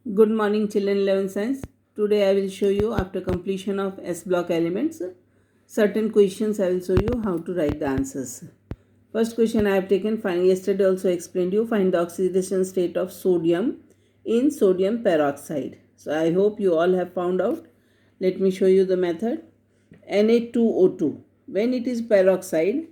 Good morning, children. 11 science. Today I will show you, after completion of S block elements, certain questions. I will show you how to write the answers. First question I have taken, find, yesterday also explained you, find the oxidation state of sodium in sodium peroxide. So I hope you all have found out. Let me show you the method. Na2O2, when it is peroxide,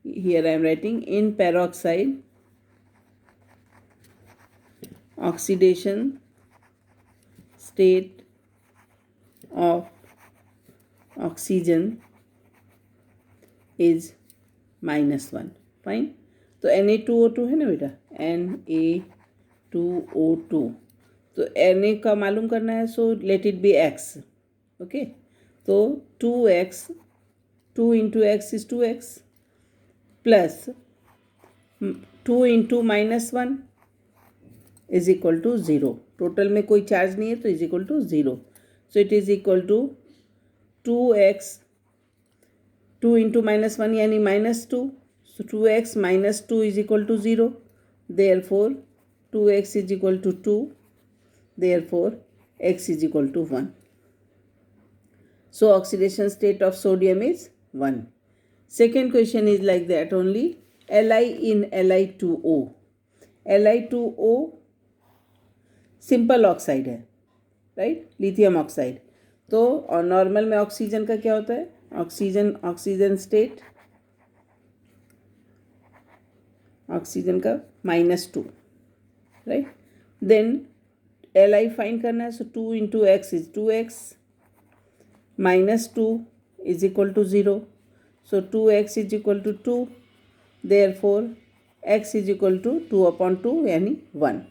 here I am writing in peroxide, oxidation state of oxygen is -1. Fine. तो Na2O2 है ना बेटा, Na2O2. तो Na का मालूम करना है, so let it be x. Okay, तो 2x, 2 into x is 2x plus 2 into -1 is equal to 0. Total में कोई चार्ज नहीं है तो is equal to 0. So it is equal to 2x, 2 into -1 यानी -2. So 2x minus 2 is equal to 0. Therefore 2x is equal to 2. Therefore x is equal to 1. So oxidation state of sodium is 1. Second question is like that only. Li in Li2O. Li2O simple oxide है, right, lithium oxide. तो और normal में oxygen का क्या होता है, oxygen state, oxygen का -2, right. Then Li find करना है, so 2 into x is 2x, -2 is equal to 0. So 2x is equal to 2. Therefore x is equal to 2/2 यानी 1.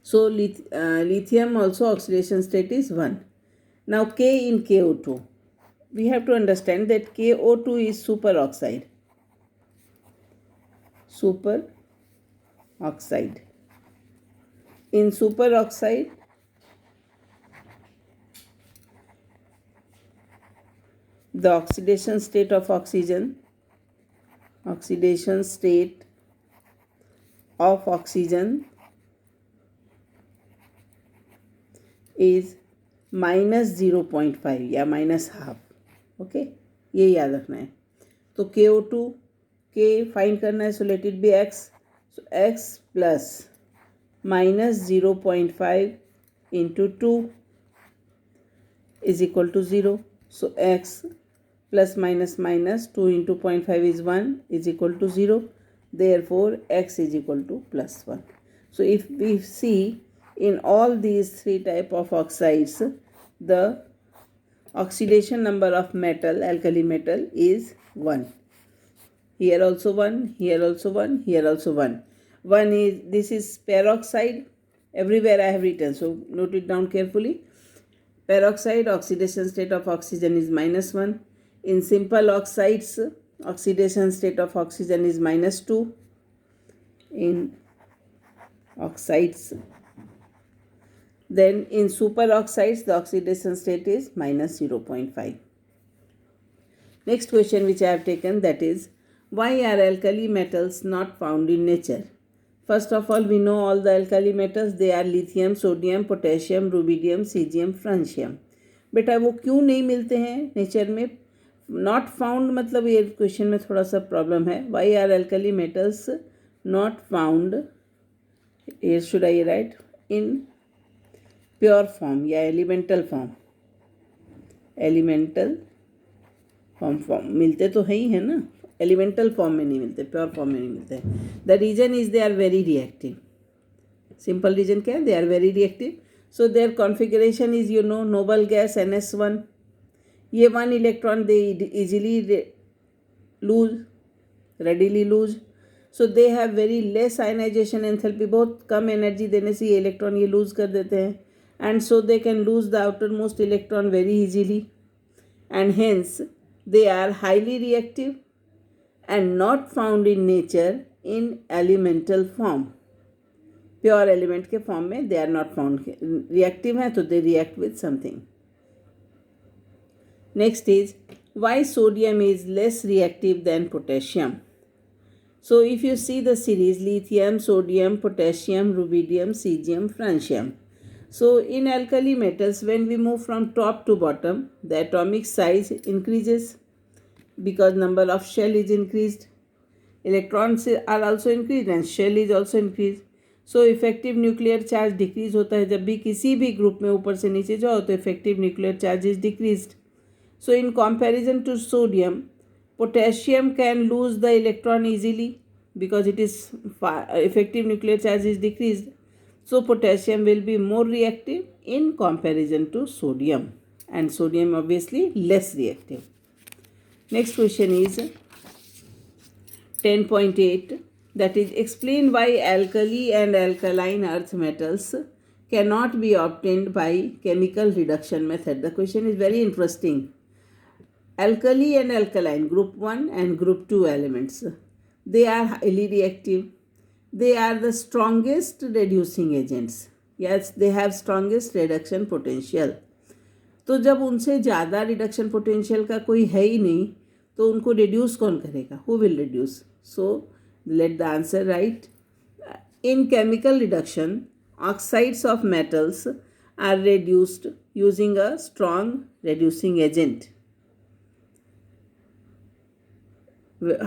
So lithium also oxidation state is 1. Now K in KO2. We have to understand that KO2 is superoxide. Superoxide. In superoxide, the oxidation state of oxygen is -0.5 या -1/2. Okay, ये याद रखना है. तो KO2 के find करना है, so let it be x. So x plus -0.5 into 2 is equal to 0. So x plus minus 2 into 0.5 is 1 is equal to 0. Therefore x is equal to +1. So if we see in all these three type of oxides, the oxidation number of metal, alkali metal, is 1. Here also 1, here also 1, here also 1. 1 is, this is peroxide. Everywhere I have written, so note it down carefully. Peroxide, oxidation state of oxygen is -1. In simple oxides, oxidation state of oxygen is -2. In oxides, then in superoxides the oxidation state is -0.5. Next question which I have taken, that is, why are alkali metals not found in nature? First of all, we know all the alkali metals, they are lithium, sodium, potassium, rubidium, cesium, francium. बेटा वो क्यों नहीं मिलते हैं nature में? Not found मतलब ये question में थोड़ा सा प्रॉब्लम है. Why are alkali metals not found, here should I write in pure form या एलिमेंटल फॉर्म. एलिमेंटल फॉर्म मिलते तो है ही है ना, एलिमेंटल फॉर्म में नहीं मिलते, प्योर फॉर्म में नहीं मिलते. The reason is they are very reactive. Simple reason क्या है, they are very reactive. So their configuration is, you know, noble gas NS1. ये 1 electron they easily readily lose. So they have very less ionisation enthalpy. बहुत कम energy देने से ये electron ये loose कर देते हैं. And so they can lose the outermost electron very easily, and hence they are highly reactive and not found in nature in elemental form. Pure element के form में they are not found. Reactive हैं तो they react with something. Next is, why sodium is less reactive than potassium? So if you see the series lithium, sodium, potassium, rubidium, cesium, francium. So in alkali metals, when we move from top to bottom, the atomic size increases because number of shell is increased. Electrons are also increased and shell is also increased. So effective nuclear charge decrease होता है. जब भी किसी भी group में ऊपर से नीचे जाओ तो effective nuclear charge is decreased. So in comparison to sodium, potassium can lose the electron easily because it is effective nuclear charge is decreased. So potassium will be more reactive in comparison to sodium, and sodium obviously less reactive. Next question is 10.8, that is explain why alkali and alkaline earth metals cannot be obtained by chemical reduction method. The question is very interesting. Alkali and alkaline, group 1 and group 2 elements, they are highly reactive. They are the strongest reducing agents. Yes, they have strongest reduction potential. तो जब उनसे ज़्यादा reduction potential का कोई है ही नहीं तो उनको रिड्यूस कौन करेगा? Who will reduce? So let the answer right. In chemical reduction, oxides of metals are reduced using a strong reducing agent.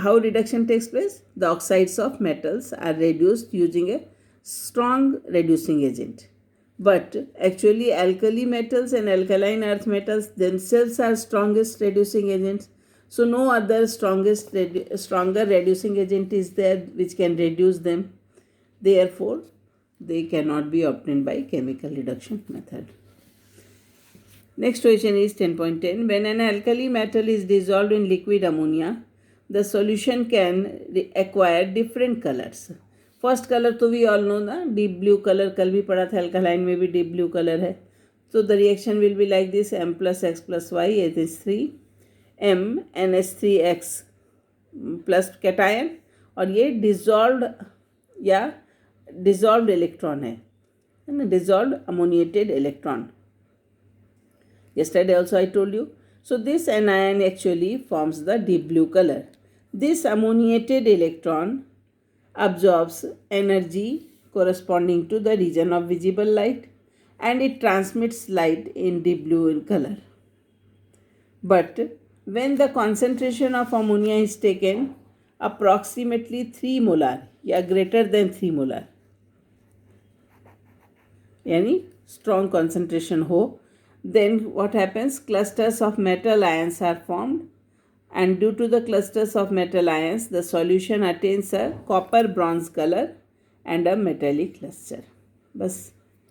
How reduction takes place? The oxides of metals are reduced using a strong reducing agent. But actually alkali metals and alkaline earth metals themselves are strongest reducing agents. So no other stronger reducing agent is there which can reduce them. Therefore, they cannot be obtained by chemical reduction method. Next question is 10.10. When an alkali metal is dissolved in liquid ammonia, the solution can acquire different colors. First colour तो we all know ना, deep blue colour. कल भी पढ़ा था alkaline में भी deep blue colour है. तो the reaction will be like this: m plus x plus why it is 3 m NH3x plus cation, और ये डिजॉल्व्ड इलेक्ट्रॉन है ना, dissolved ammoniated electron. Yesterday also I told you. So this anion actually forms the deep blue color. This ammoniated electron absorbs energy corresponding to the region of visible light and it transmits light in deep blue in color. But when the concentration of ammonia is taken approximately 3 molar या greater than 3 molar, यानी strong concentration हो, then what happens? Clusters of metal ions are formed, and due to the clusters of metal ions, the solution attains a copper bronze color and a metallic luster. बस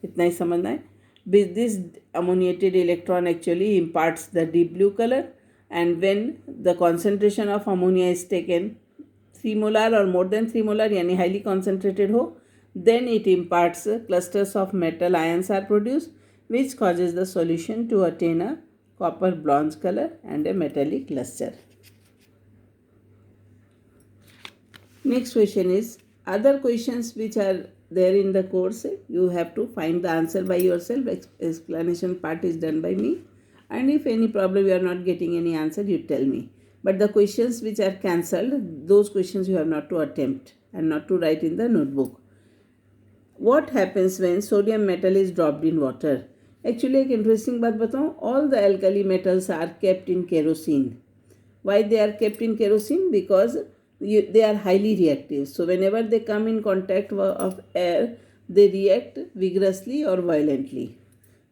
इतना ही समझना है. This ammoniated electron actually imparts the deep blue color, and when the concentration of ammonia is taken 3 molar or more than 3 molar यानी highly concentrated हो, then it imparts clusters of metal ions are produced, which causes the solution to attain a copper bronze color and a metallic luster. Next question is other questions which are there in the course. You have to find the answer by yourself. Explanation part is done by me, and if any problem you are not getting any answer, you tell me. But the questions which are cancelled, those questions you have not to attempt and not to write in the notebook. What happens when sodium metal is dropped in water? Actually एक interesting बात बताऊँ, all the alkali metals are kept in kerosene. Why they are kept in kerosene? Because they are highly reactive. So whenever they come in contact of air, they react vigorously or violently.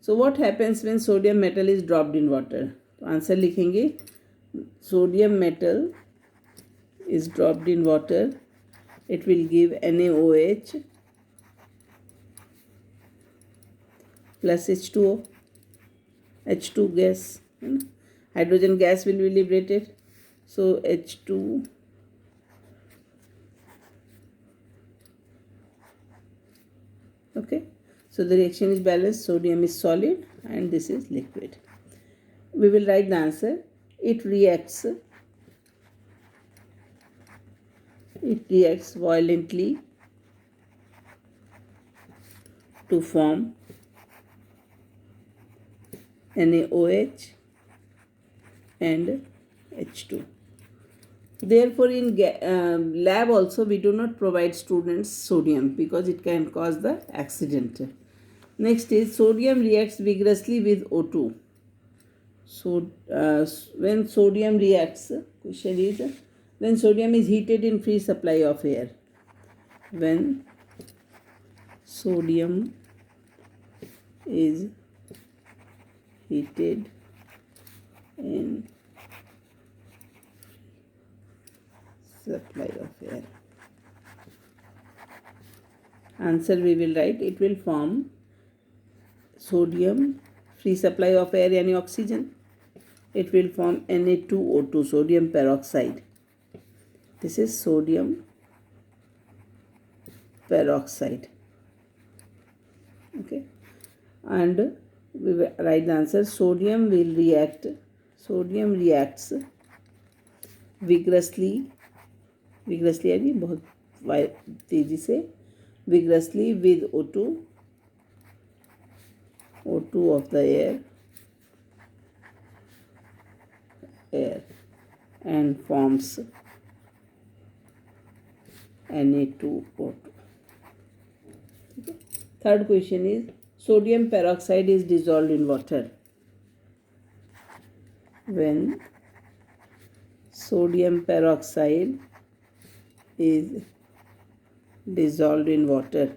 So what happens when sodium metal is dropped in water? तो answer लिखेंगे, sodium metal is dropped in water, it will give NaOH plus H2O, H2 gas. Hydrogen gas will be liberated. So H2 okay. So the reaction is balanced. Sodium is solid and this is liquid. We will write the answer. It reacts violently to form NaOH and H2. Therefore, in lab also we do not provide students sodium because it can cause the accident. Next is sodium reacts vigorously with O2. So, when sodium reacts, question is when sodium is heated in free supply of air. When sodium is heated in supply of air. Answer we will write, it will form sodium, free supply of air यानी oxygen. It will form Na2O2, sodium peroxide. This is sodium peroxide. Okay, and we will write the answer. Sodium reacts vigorously यानी बहुत तेजी से, vigorously with O2 of the air and forms Na2O2. Okay. Third question is sodium peroxide is dissolved in water. When sodium peroxide is dissolved in water,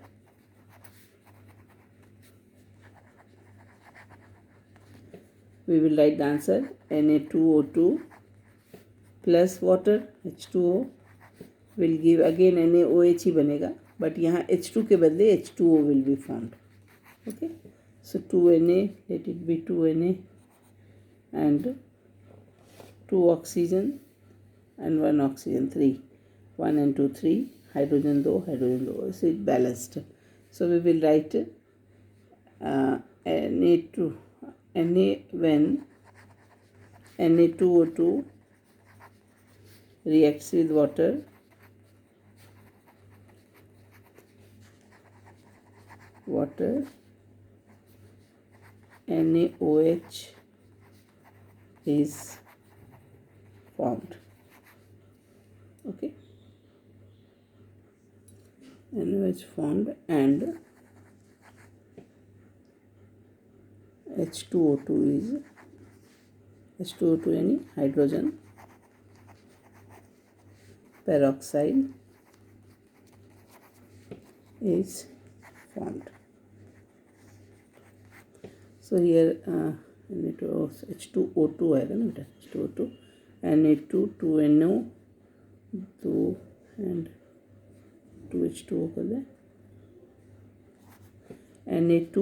we will write the answer. Na2O2 plus water H2O will give again NaOH ही बनेगा, but यहाँ H2 के बदले H2O will be formed. Okay, so 2Na, let it be 2Na and 2 oxygen and 1 oxygen, 3, 1 and 2, 3, hydrogen 2, so it balanced. So we will write Na2, when Na2O2 reacts with water, NaOH is formed. Okay, NaOH formed and H2O2 यानी hydrogen peroxide is formed. So here H2O2 आएगा ना बेटा, H2O2 Na2 2NO 2 and 2H2O कर दें, Na2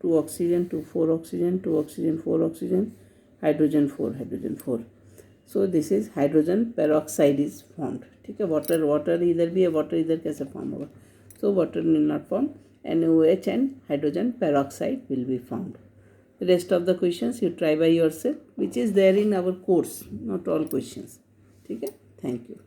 2 oxygen 2 4 oxygen 2 oxygen 4 oxygen, hydrogen 4. So this is hydrogen peroxide is formed. ठीक है, water इधर भी है, water इधर कैसे form होगा? So water will not form. NaOH and hydrogen peroxide will be formed. The rest of the questions you try by yourself, which is there in our course, not all questions. ठीक है, thank you.